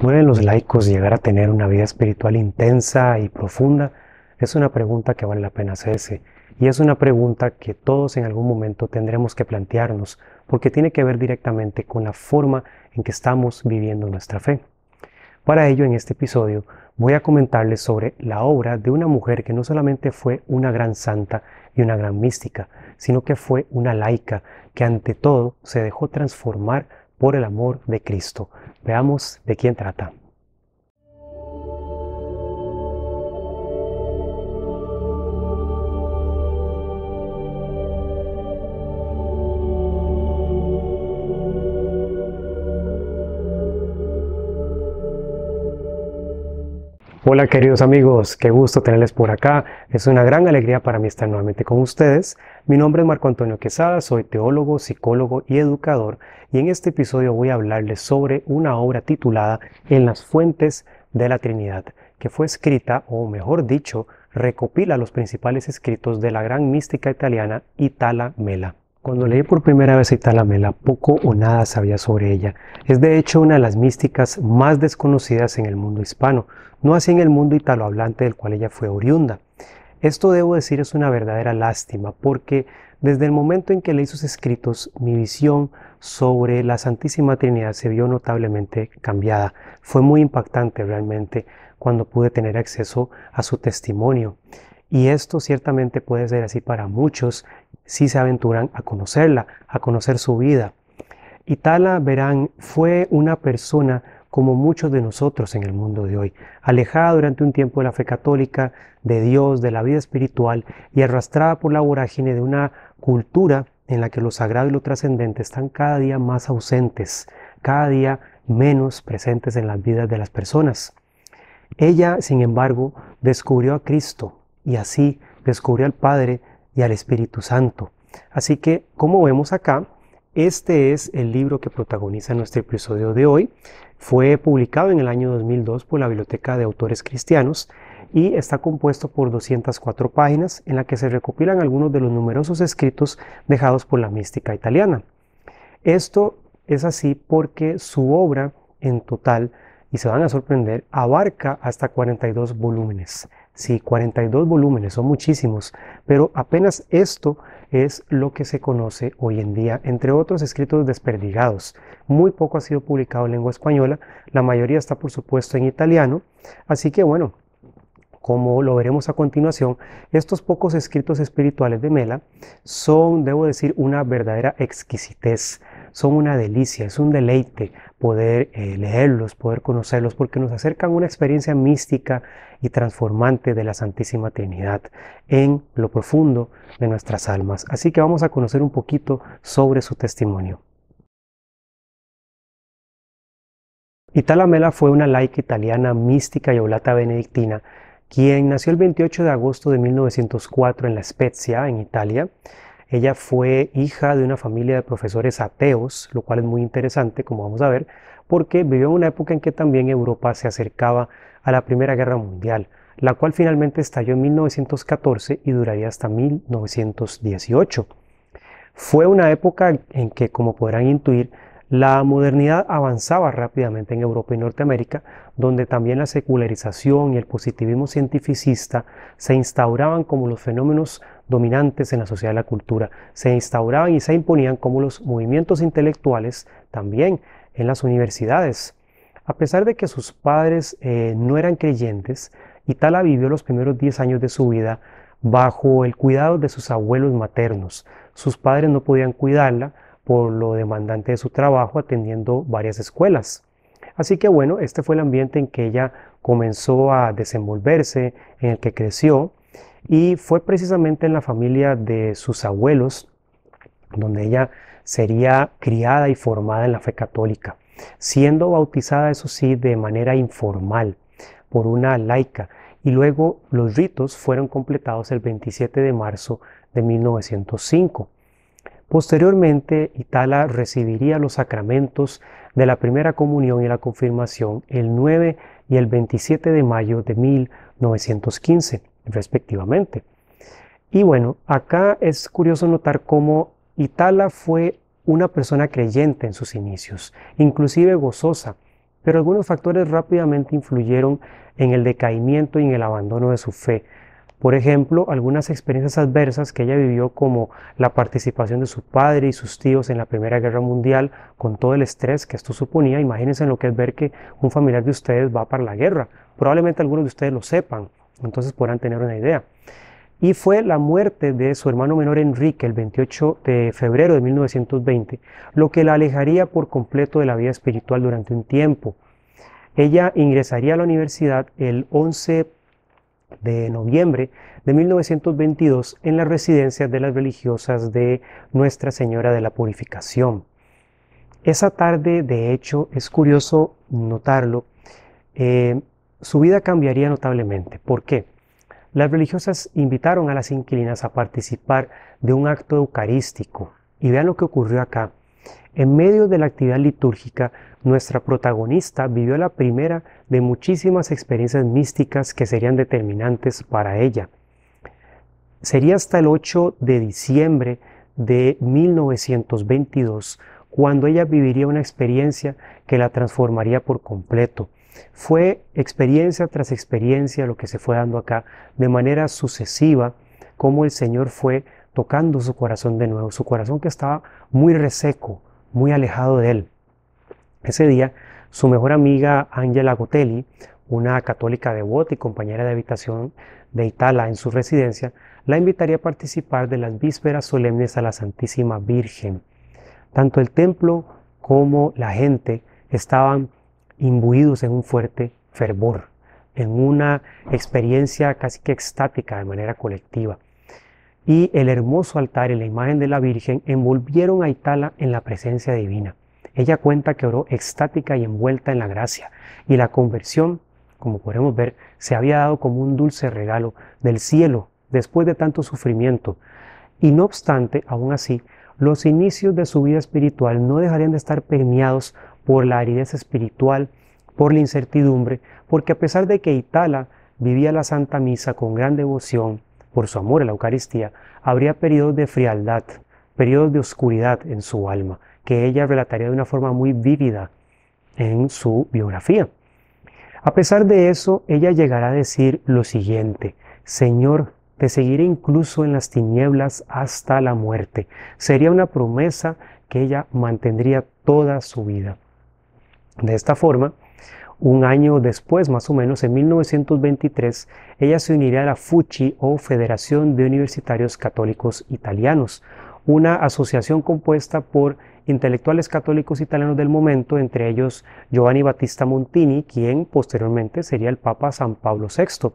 ¿Pueden los laicos llegar a tener una vida espiritual intensa y profunda? Es una pregunta que vale la pena hacerse y es una pregunta que todos en algún momento tendremos que plantearnos porque tiene que ver directamente con la forma en que estamos viviendo nuestra fe. Para ello, en este episodio voy a comentarles sobre la obra de una mujer que no solamente fue una gran santa y una gran mística, sino que fue una laica que ante todo se dejó transformar por el amor de Cristo. Veamos de quién trata. Hola queridos amigos, qué gusto tenerles por acá. Es una gran alegría para mí estar nuevamente con ustedes. Mi nombre es Marco Antonio Quesada, soy teólogo, psicólogo y educador y en este episodio voy a hablarles sobre una obra titulada En las fuentes de la Trinidad, que fue escrita, o mejor dicho, recopila los principales escritos de la gran mística italiana Itala Mela. Cuando leí por primera vez a Itala Mela, poco o nada sabía sobre ella. Es de hecho una de las místicas más desconocidas en el mundo hispano, no así en el mundo italohablante del cual ella fue oriunda. Esto debo decir es una verdadera lástima porque desde el momento en que leí sus escritos, mi visión sobre la Santísima Trinidad se vio notablemente cambiada. Fue muy impactante realmente cuando pude tener acceso a su testimonio. Y esto ciertamente puede ser así para muchos si se aventuran a conocerla, a conocer su vida. Itala, verán, fue una persona como muchos de nosotros en el mundo de hoy, alejada durante un tiempo de la fe católica, de Dios, de la vida espiritual y arrastrada por la vorágine de una cultura en la que lo sagrado y lo trascendente están cada día más ausentes, cada día menos presentes en las vidas de las personas. Ella, sin embargo, descubrió a Cristo y así descubrió al Padre y al Espíritu Santo. Así que, como vemos acá, este es el libro que protagoniza nuestro episodio de hoy. Fue publicado en el año 2002 por la Biblioteca de Autores Cristianos y está compuesto por 204 páginas en la que se recopilan algunos de los numerosos escritos dejados por la mística italiana. Esto es así porque su obra en total, y se van a sorprender, abarca hasta 42 volúmenes. Sí, 42 volúmenes, son muchísimos, pero apenas esto es lo que se conoce hoy en día, entre otros escritos desperdigados. Muy poco ha sido publicado en lengua española, la mayoría está por supuesto en italiano, así que bueno, como lo veremos a continuación, estos pocos escritos espirituales de Mela son, debo decir, una verdadera exquisitez, son una delicia, es un deleite poder leerlos, poder conocerlos, porque nos acercan a una experiencia mística y transformante de la Santísima Trinidad en lo profundo de nuestras almas. Así que vamos a conocer un poquito sobre su testimonio. Itala Mela fue una laica italiana mística y oblata benedictina quien nació el 28 de agosto de 1904 en La Spezia, en Italia. Ella fue hija de una familia de profesores ateos, lo cual es muy interesante, como vamos a ver, porque vivió en una época en que también Europa se acercaba a la Primera Guerra Mundial, la cual finalmente estalló en 1914 y duraría hasta 1918. Fue una época en que, como podrán intuir, la modernidad avanzaba rápidamente en Europa y Norteamérica, donde también la secularización y el positivismo cientificista se instauraban como los fenómenos dominantes en la sociedad y la cultura, se instauraban y se imponían como los movimientos intelectuales también en las universidades. A pesar de que sus padres no eran creyentes, Itala vivió los primeros 10 años de su vida bajo el cuidado de sus abuelos maternos. Sus padres no podían cuidarla por lo demandante de su trabajo atendiendo varias escuelas. Así que bueno, este fue el ambiente en que ella comenzó a desenvolverse, en el que creció, y fue precisamente en la familia de sus abuelos donde ella sería criada y formada en la fe católica, siendo bautizada, eso sí, de manera informal por una laica, y luego los ritos fueron completados el 27 de marzo de 1905. Posteriormente, Itala recibiría los sacramentos de la primera comunión y la confirmación el 9 y el 27 de mayo de 1915, respectivamente. Y bueno, acá es curioso notar cómo Itala fue una persona creyente en sus inicios, inclusive gozosa, pero algunos factores rápidamente influyeron en el decaimiento y en el abandono de su fe. Por ejemplo, algunas experiencias adversas que ella vivió, como la participación de su padre y sus tíos en la Primera Guerra Mundial, con todo el estrés que esto suponía. Imagínense lo que es ver que un familiar de ustedes va para la guerra. Probablemente algunos de ustedes lo sepan, entonces podrán tener una idea. Y fue la muerte de su hermano menor Enrique el 28 de febrero de 1920, lo que la alejaría por completo de la vida espiritual durante un tiempo. Ella ingresaría a la universidad el 11 de noviembre de 1922 en la residencia de las religiosas de Nuestra Señora de la Purificación. Esa tarde, de hecho, es curioso notarlo, su vida cambiaría notablemente. ¿Por qué? Las religiosas invitaron a las inquilinas a participar de un acto eucarístico. Y vean lo que ocurrió acá. En medio de la actividad litúrgica, nuestra protagonista vivió la primera de muchísimas experiencias místicas que serían determinantes para ella. Sería hasta el 8 de diciembre de 1922 cuando ella viviría una experiencia que la transformaría por completo. Fue experiencia tras experiencia lo que se fue dando acá de manera sucesiva, como el Señor fue tocando su corazón de nuevo, su corazón que estaba muy reseco, muy alejado de él. Ese día, su mejor amiga Angela Gotelli, una católica devota y compañera de habitación de Itala en su residencia, la invitaría a participar de las vísperas solemnes a la Santísima Virgen. Tanto el templo como la gente estaban imbuidos en un fuerte fervor, en una experiencia casi que extática de manera colectiva. Y el hermoso altar y la imagen de la Virgen envolvieron a Itala en la presencia divina. Ella cuenta que oró extática y envuelta en la gracia, y la conversión, como podemos ver, se había dado como un dulce regalo del cielo después de tanto sufrimiento. Y no obstante, aún así, los inicios de su vida espiritual no dejarían de estar permeados por la aridez espiritual, por la incertidumbre, porque a pesar de que Itala vivía la Santa Misa con gran devoción, por su amor a la Eucaristía, habría periodos de frialdad, periodos de oscuridad en su alma, que ella relataría de una forma muy vívida en su biografía. A pesar de eso, ella llegará a decir lo siguiente: Señor, te seguiré incluso en las tinieblas hasta la muerte. Sería una promesa que ella mantendría toda su vida. De esta forma, un año después, más o menos en 1923, ella se uniría a la FUCI, o Federación de Universitarios Católicos Italianos, una asociación compuesta por intelectuales católicos italianos del momento, entre ellos Giovanni Battista Montini, quien posteriormente sería el Papa San Pablo VI.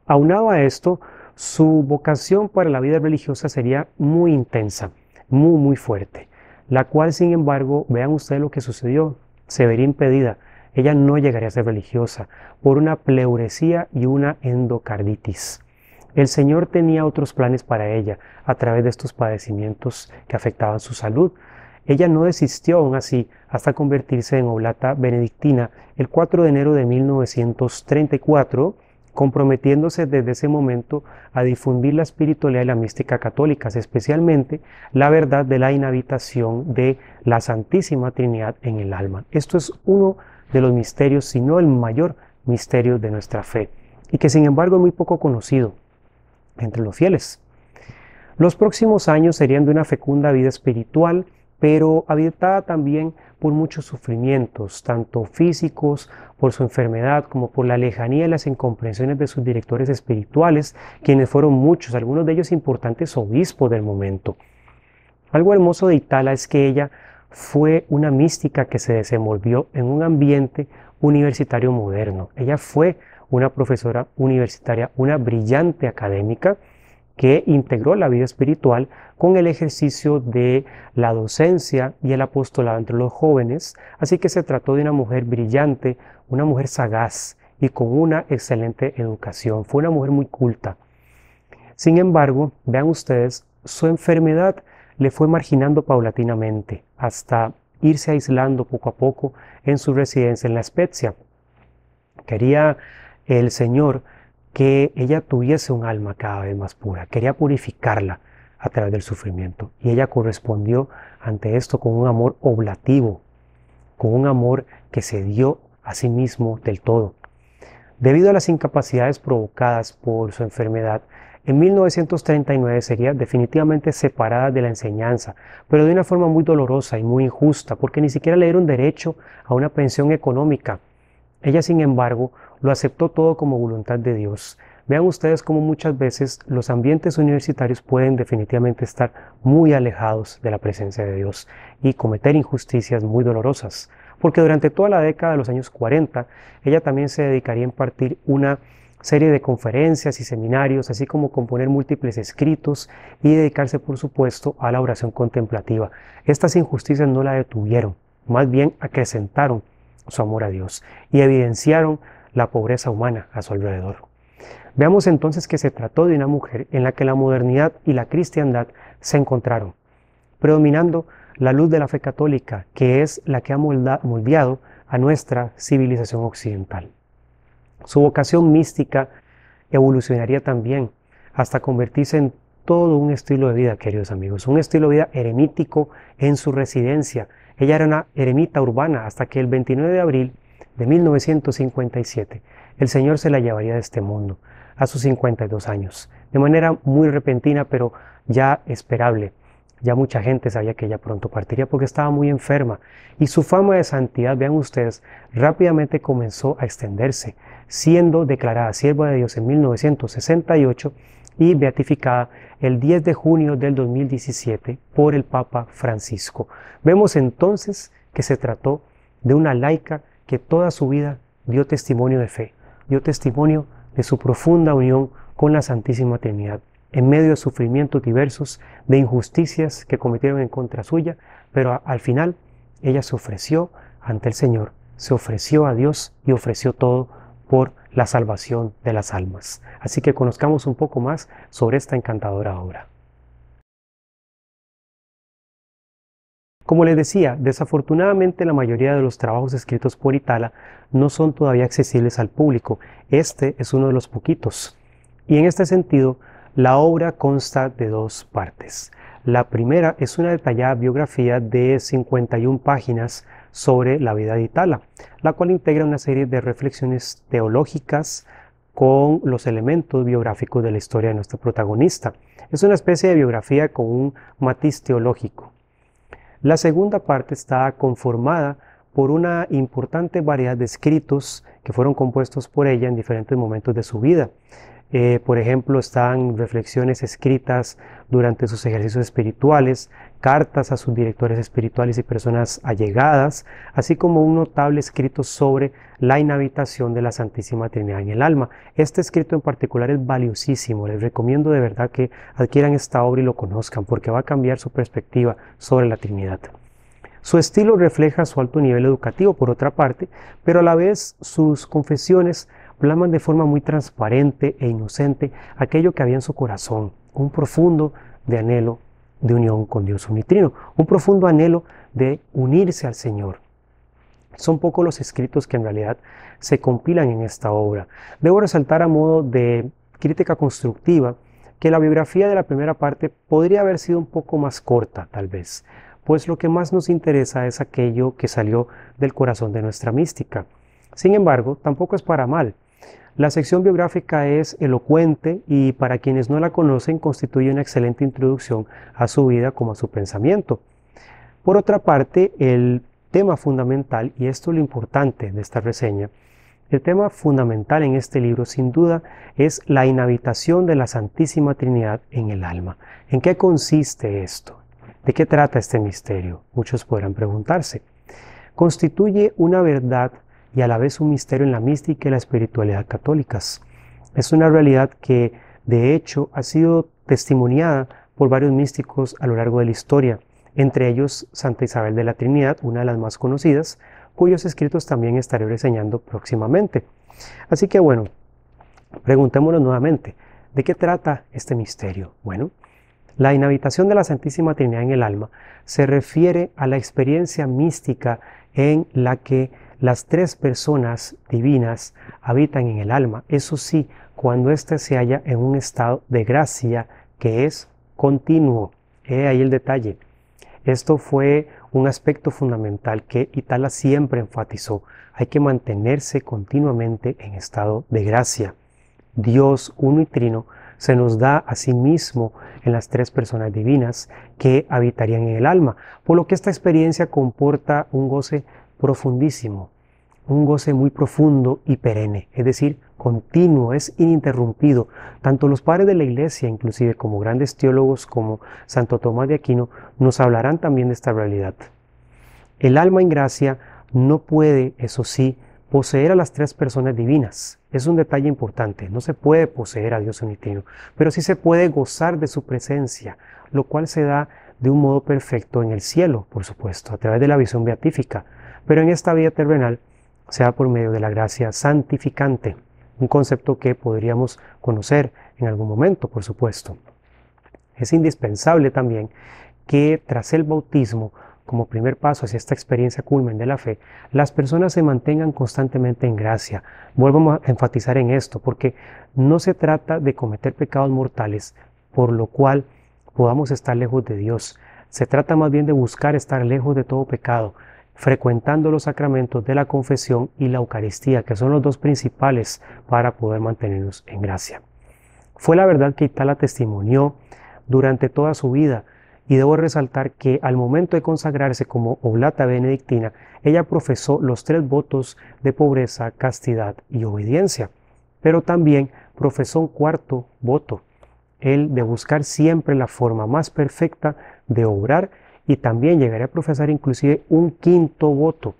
Aunado a esto, su vocación para la vida religiosa sería muy intensa, muy fuerte, la cual, sin embargo, vean ustedes lo que sucedió, se vería impedida. Ella no llegaría a ser religiosa por una pleuresía y una endocarditis. El Señor tenía otros planes para ella a través de estos padecimientos que afectaban su salud. Ella no desistió aún así hasta convertirse en oblata benedictina el 4 de enero de 1934, comprometiéndose desde ese momento a difundir la espiritualidad y la mística católicas, especialmente la verdad de la inhabitación de la Santísima Trinidad en el alma. Esto es uno de los misterios, si no el mayor misterio de nuestra fe, y que sin embargo es muy poco conocido entre los fieles. Los próximos años serían de una fecunda vida espiritual, pero habitada también por muchos sufrimientos, tanto físicos, por su enfermedad, como por la lejanía y las incomprensiones de sus directores espirituales, quienes fueron muchos, algunos de ellos importantes obispos del momento. Algo hermoso de Itala es que ella fue una mística que se desenvolvió en un ambiente universitario moderno. Ella fue una profesora universitaria, una brillante académica que integró la vida espiritual con el ejercicio de la docencia y el apostolado entre los jóvenes, así que se trató de una mujer brillante, una mujer sagaz y con una excelente educación. Fue una mujer muy culta. Sin embargo, vean ustedes, su enfermedad le fue marginando paulatinamente hasta irse aislando poco a poco en su residencia en La Spezia. Quería el Señor que ella tuviese un alma cada vez más pura, quería purificarla a través del sufrimiento, y ella correspondió ante esto con un amor oblativo, con un amor que se dio a sí mismo del todo. Debido a las incapacidades provocadas por su enfermedad, en 1939 sería definitivamente separada de la enseñanza, pero de una forma muy dolorosa y muy injusta, porque ni siquiera le dieron derecho a una pensión económica. Ella, sin embargo, lo aceptó todo como voluntad de Dios. Vean ustedes cómo muchas veces los ambientes universitarios pueden definitivamente estar muy alejados de la presencia de Dios y cometer injusticias muy dolorosas, porque durante toda la década de los años 40, ella también se dedicaría a impartir una serie de conferencias y seminarios, así como componer múltiples escritos y dedicarse, por supuesto, a la oración contemplativa. Estas injusticias no la detuvieron, más bien acrecentaron su amor a Dios y evidenciaron la pobreza humana a su alrededor. Veamos entonces que se trató de una mujer en la que la modernidad y la cristiandad se encontraron, predominando la luz de la fe católica, que es la que ha moldeado a nuestra civilización occidental. Su vocación mística evolucionaría también hasta convertirse en todo un estilo de vida, queridos amigos, un estilo de vida eremítico en su residencia. Ella era una eremita urbana hasta que el 29 de abril de 1957 el Señor se la llevaría de este mundo a sus 52 años, de manera muy repentina, pero ya esperable. Ya mucha gente sabía que ella pronto partiría porque estaba muy enferma y su fama de santidad, vean ustedes, rápidamente comenzó a extenderse, siendo declarada sierva de Dios en 1968 y beatificada el 10 de junio del 2017 por el Papa Francisco. Vemos entonces que se trató de una laica que toda su vida dio testimonio de fe, dio testimonio de su profunda unión con la Santísima Trinidad, en medio de sufrimientos diversos, de injusticias que cometieron en contra suya, pero al final ella se ofreció ante el Señor, se ofreció a Dios y ofreció todo por la salvación de las almas. Así que conozcamos un poco más sobre esta encantadora obra. Como les decía, desafortunadamente la mayoría de los trabajos escritos por Itala no son todavía accesibles al público. Este es uno de los poquitos. Y en este sentido, la obra consta de dos partes. La primera es una detallada biografía de 51 páginas sobre la vida de Itala, la cual integra una serie de reflexiones teológicas con los elementos biográficos de la historia de nuestra protagonista. Es una especie de biografía con un matiz teológico. La segunda parte está conformada por una importante variedad de escritos que fueron compuestos por ella en diferentes momentos de su vida. Por ejemplo, están reflexiones escritas durante sus ejercicios espirituales, cartas a sus directores espirituales y personas allegadas, así como un notable escrito sobre la inhabitación de la Santísima Trinidad en el alma. Este escrito en particular es valiosísimo. Les recomiendo de verdad que adquieran esta obra y lo conozcan, porque va a cambiar su perspectiva sobre la Trinidad. Su estilo refleja su alto nivel educativo, por otra parte, pero a la vez sus confesiones plasman de forma muy transparente e inocente aquello que había en su corazón, un profundo de anhelo de unión con Dios unitrino, un profundo anhelo de unirse al Señor. Son pocos los escritos que en realidad se compilan en esta obra. Debo resaltar a modo de crítica constructiva que la biografía de la primera parte podría haber sido un poco más corta, tal vez, pues lo que más nos interesa es aquello que salió del corazón de nuestra mística. Sin embargo, tampoco es para mal. La sección biográfica es elocuente y para quienes no la conocen constituye una excelente introducción a su vida como a su pensamiento. Por otra parte, el tema fundamental, y esto es lo importante de esta reseña, el tema fundamental en este libro sin duda es la inhabitación de la Santísima Trinidad en el alma. ¿En qué consiste esto? ¿De qué trata este misterio? Muchos podrán preguntarse. Constituye una verdad y a la vez un misterio en la mística y la espiritualidad católicas. Es una realidad que, de hecho, ha sido testimoniada por varios místicos a lo largo de la historia, entre ellos Santa Isabel de la Trinidad, una de las más conocidas, cuyos escritos también estaré reseñando próximamente. Así que bueno, preguntémonos nuevamente, ¿de qué trata este misterio? Bueno, la inhabitación de la Santísima Trinidad en el alma se refiere a la experiencia mística en la que las tres personas divinas habitan en el alma, eso sí, cuando éste se halla en un estado de gracia que es continuo. He ahí el detalle. Esto fue un aspecto fundamental que Itala siempre enfatizó. Hay que mantenerse continuamente en estado de gracia. Dios uno y trino se nos da a sí mismo en las tres personas divinas que habitarían en el alma, por lo que esta experiencia comporta un goce profundísimo, un goce muy profundo y perenne, es decir, continuo, es ininterrumpido. Tanto los padres de la Iglesia, inclusive como grandes teólogos como Santo Tomás de Aquino, nos hablarán también de esta realidad. El alma en gracia no puede, eso sí, poseer a las tres personas divinas. Es un detalle importante, no se puede poseer a Dios unítrio, pero sí se puede gozar de su presencia, lo cual se da de un modo perfecto en el cielo, por supuesto, a través de la visión beatífica, pero en esta vida terrenal se da por medio de la gracia santificante, un concepto que podríamos conocer en algún momento, por supuesto. Es indispensable también que tras el bautismo, como primer paso hacia esta experiencia culmen de la fe, las personas se mantengan constantemente en gracia. Vuelvo a enfatizar en esto, porque no se trata de cometer pecados mortales, por lo cual podamos estar lejos de Dios. Se trata más bien de buscar estar lejos de todo pecado, frecuentando los sacramentos de la confesión y la Eucaristía, que son los dos principales para poder mantenernos en gracia. Fue la verdad que Itala testimonió durante toda su vida, y debo resaltar que al momento de consagrarse como oblata benedictina, ella profesó los 3 votos de pobreza, castidad y obediencia, pero también profesó un 4º voto, el de buscar siempre la forma más perfecta de obrar, y también llegaría a profesar inclusive un 5º voto,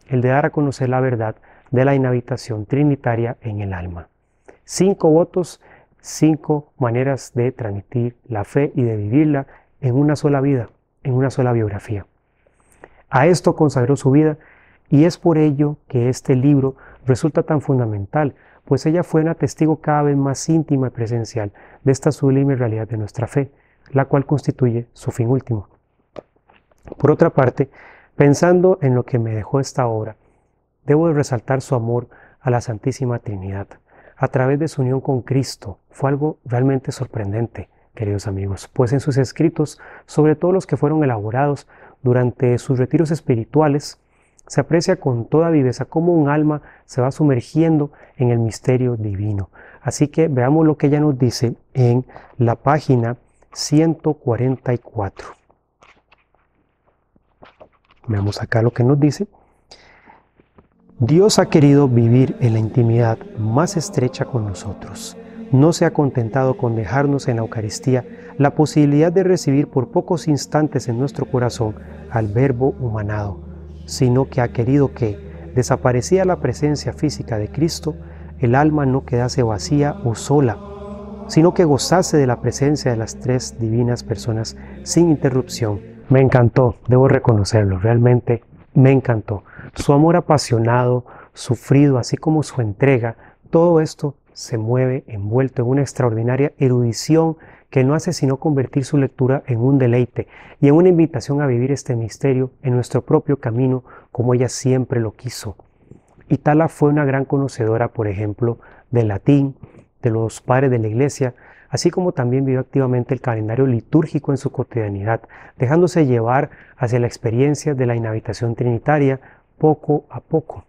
el de dar a conocer la verdad de la inhabitación trinitaria en el alma. 5 votos, 5 maneras de transmitir la fe y de vivirla en una sola vida, en una sola biografía. A esto consagró su vida, y es por ello que este libro resulta tan fundamental, pues ella fue una testigo cada vez más íntima y presencial de esta sublime realidad de nuestra fe, la cual constituye su fin último. Por otra parte, pensando en lo que me dejó esta obra, debo de resaltar su amor a la Santísima Trinidad. A través de su unión con Cristo, fue algo realmente sorprendente, queridos amigos, pues en sus escritos, sobre todo los que fueron elaborados durante sus retiros espirituales, se aprecia con toda viveza cómo un alma se va sumergiendo en el misterio divino. Así que veamos lo que ella nos dice en la página 144. Veamos acá lo que nos dice. Dios ha querido vivir en la intimidad más estrecha con nosotros. No se ha contentado con dejarnos en la Eucaristía la posibilidad de recibir por pocos instantes en nuestro corazón al Verbo humanado, sino que ha querido que, desaparecida la presencia física de Cristo, el alma no quedase vacía o sola, sino que gozase de la presencia de las 3 divinas personas sin interrupción. Me encantó, debo reconocerlo, realmente me encantó. Su amor apasionado, sufrido, así como su entrega, todo esto se mueve envuelto en una extraordinaria erudición que no hace sino convertir su lectura en un deleite y en una invitación a vivir este misterio en nuestro propio camino como ella siempre lo quiso. Itala fue una gran conocedora, por ejemplo, del latín, de los padres de la Iglesia, así como también vivió activamente el calendario litúrgico en su cotidianidad, dejándose llevar hacia la experiencia de la inhabitación trinitaria poco a poco.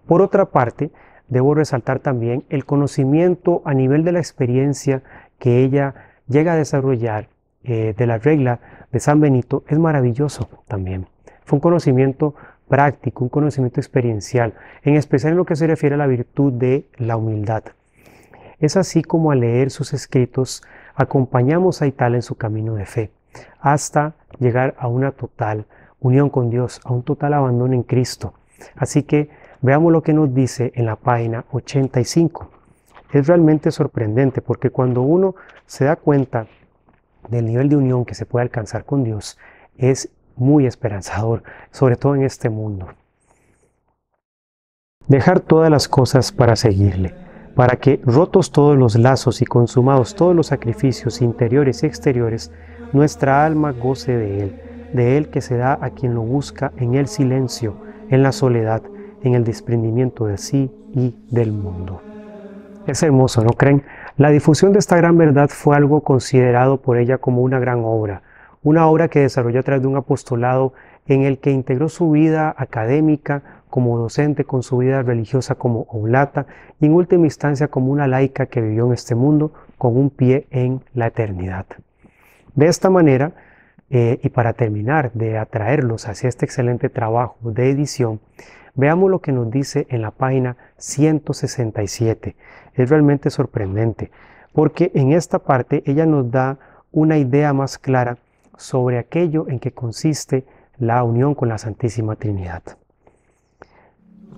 Por otra parte, debo resaltar también el conocimiento a nivel de la experiencia que ella llega a desarrollar de la regla de San Benito. Es maravilloso también. Fue un conocimiento práctico, un conocimiento experiencial, en especial en lo que se refiere a la virtud de la humildad. Es así como al leer sus escritos acompañamos a Itala en su camino de fe, hasta llegar a una total unión con Dios, a un total abandono en Cristo. Así que veamos lo que nos dice en la página 85. Es realmente sorprendente porque cuando uno se da cuenta del nivel de unión que se puede alcanzar con Dios, es muy esperanzador, sobre todo en este mundo. Dejar todas las cosas para seguirle, para que, rotos todos los lazos y consumados todos los sacrificios interiores y exteriores, nuestra alma goce de Él que se da a quien lo busca en el silencio, en la soledad, en el desprendimiento de sí y del mundo. Es hermoso, ¿no creen? La difusión de esta gran verdad fue algo considerado por ella como una gran obra, una obra que desarrolló a través de un apostolado en el que integró su vida académica como docente con su vida religiosa como oblata y en última instancia como una laica que vivió en este mundo con un pie en la eternidad. De esta manera, y para terminar de atraerlos hacia este excelente trabajo de edición, veamos lo que nos dice en la página 167. Es realmente sorprendente, porque en esta parte ella nos da una idea más clara sobre aquello en que consiste la unión con la Santísima Trinidad.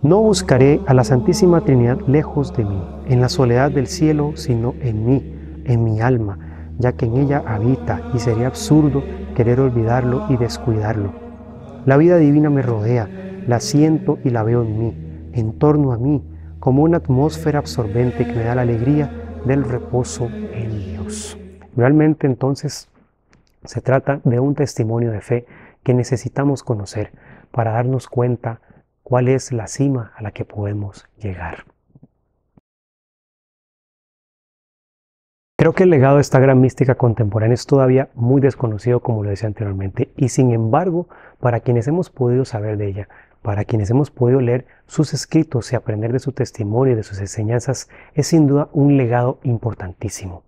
No buscaré a la Santísima Trinidad lejos de mí, en la soledad del cielo, sino en mí, en mi alma, ya que en ella habita y sería absurdo querer olvidarlo y descuidarlo. La vida divina me rodea, la siento y la veo en mí, en torno a mí, como una atmósfera absorbente que me da la alegría del reposo en Dios. Realmente entonces se trata de un testimonio de fe que necesitamos conocer para darnos cuenta cuál es la cima a la que podemos llegar. Creo que el legado de esta gran mística contemporánea es todavía muy desconocido, como lo decía anteriormente, y sin embargo, para quienes hemos podido saber de ella, para quienes hemos podido leer sus escritos y aprender de su testimonio y de sus enseñanzas, es sin duda un legado importantísimo.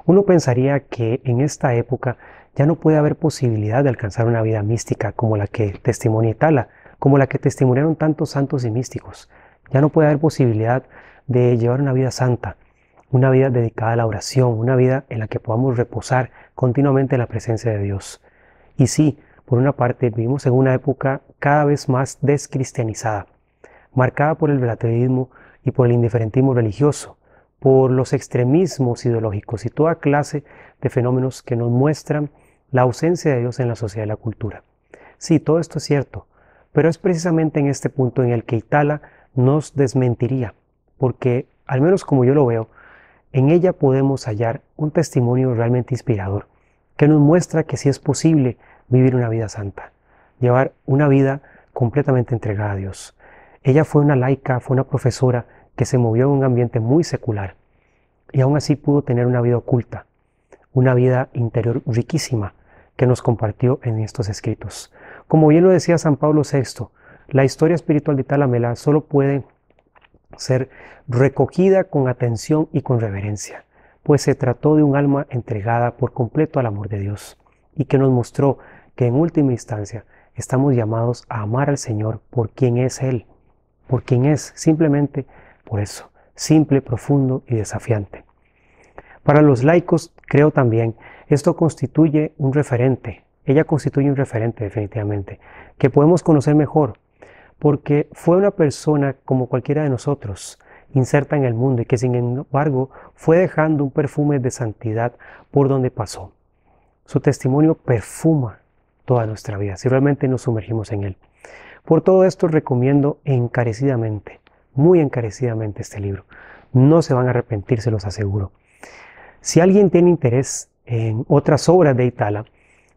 Uno pensaría que en esta época ya no puede haber posibilidad de alcanzar una vida mística como la que testimonia Itala, como la que testimoniaron tantos santos y místicos. Ya no puede haber posibilidad de llevar una vida santa, una vida dedicada a la oración, una vida en la que podamos reposar continuamente en la presencia de Dios. Y sí, por una parte vivimos en una época cada vez más descristianizada, marcada por el relativismo y por el indiferentismo religioso, por los extremismos ideológicos y toda clase de fenómenos que nos muestran la ausencia de Dios en la sociedad y la cultura. Sí, todo esto es cierto, pero es precisamente en este punto en el que Itala nos desmentiría, porque, al menos como yo lo veo, en ella podemos hallar un testimonio realmente inspirador, que nos muestra que sí es posible vivir una vida santa, llevar una vida completamente entregada a Dios. Ella fue una laica, fue una profesora que se movió en un ambiente muy secular y aún así pudo tener una vida oculta, una vida interior riquísima que nos compartió en estos escritos. Como bien lo decía San Pablo VI, la historia espiritual de Itala Melá solo puede ser recogida con atención y con reverencia, pues se trató de un alma entregada por completo al amor de Dios y que nos mostró que en última instancia estamos llamados a amar al Señor por quien es Él, por quien es, simplemente por eso, simple, profundo y desafiante. Para los laicos, creo también, esto constituye un referente, ella constituye un referente definitivamente, que podemos conocer mejor, porque fue una persona como cualquiera de nosotros, inserta en el mundo y que sin embargo fue dejando un perfume de santidad por donde pasó. Su testimonio perfuma toda nuestra vida, si realmente nos sumergimos en él. Por todo esto recomiendo encarecidamente, muy encarecidamente este libro. No se van a arrepentir, se los aseguro. Si alguien tiene interés en otras obras de Itala,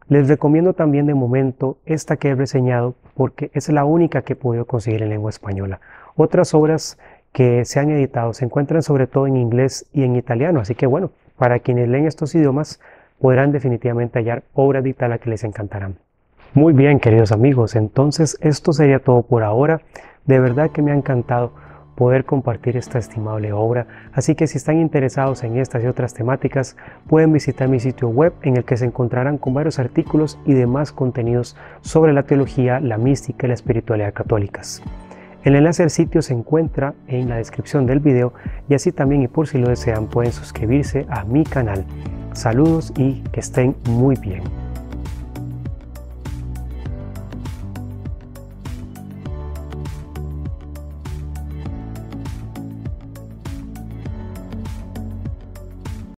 les recomiendo también de momento esta que he reseñado porque es la única que he podido conseguir en lengua española. Otras obras que se han editado se encuentran sobre todo en inglés y en italiano, así que bueno, para quienes leen estos idiomas podrán definitivamente hallar obras de Itala que les encantarán. Muy bien, queridos amigos, entonces esto sería todo por ahora. De verdad que me ha encantado poder compartir esta estimable obra, así que si están interesados en estas y otras temáticas, pueden visitar mi sitio web en el que se encontrarán con varios artículos y demás contenidos sobre la teología, la mística y la espiritualidad católicas. El enlace al sitio se encuentra en la descripción del video y así también, y por si lo desean, pueden suscribirse a mi canal. Saludos y que estén muy bien.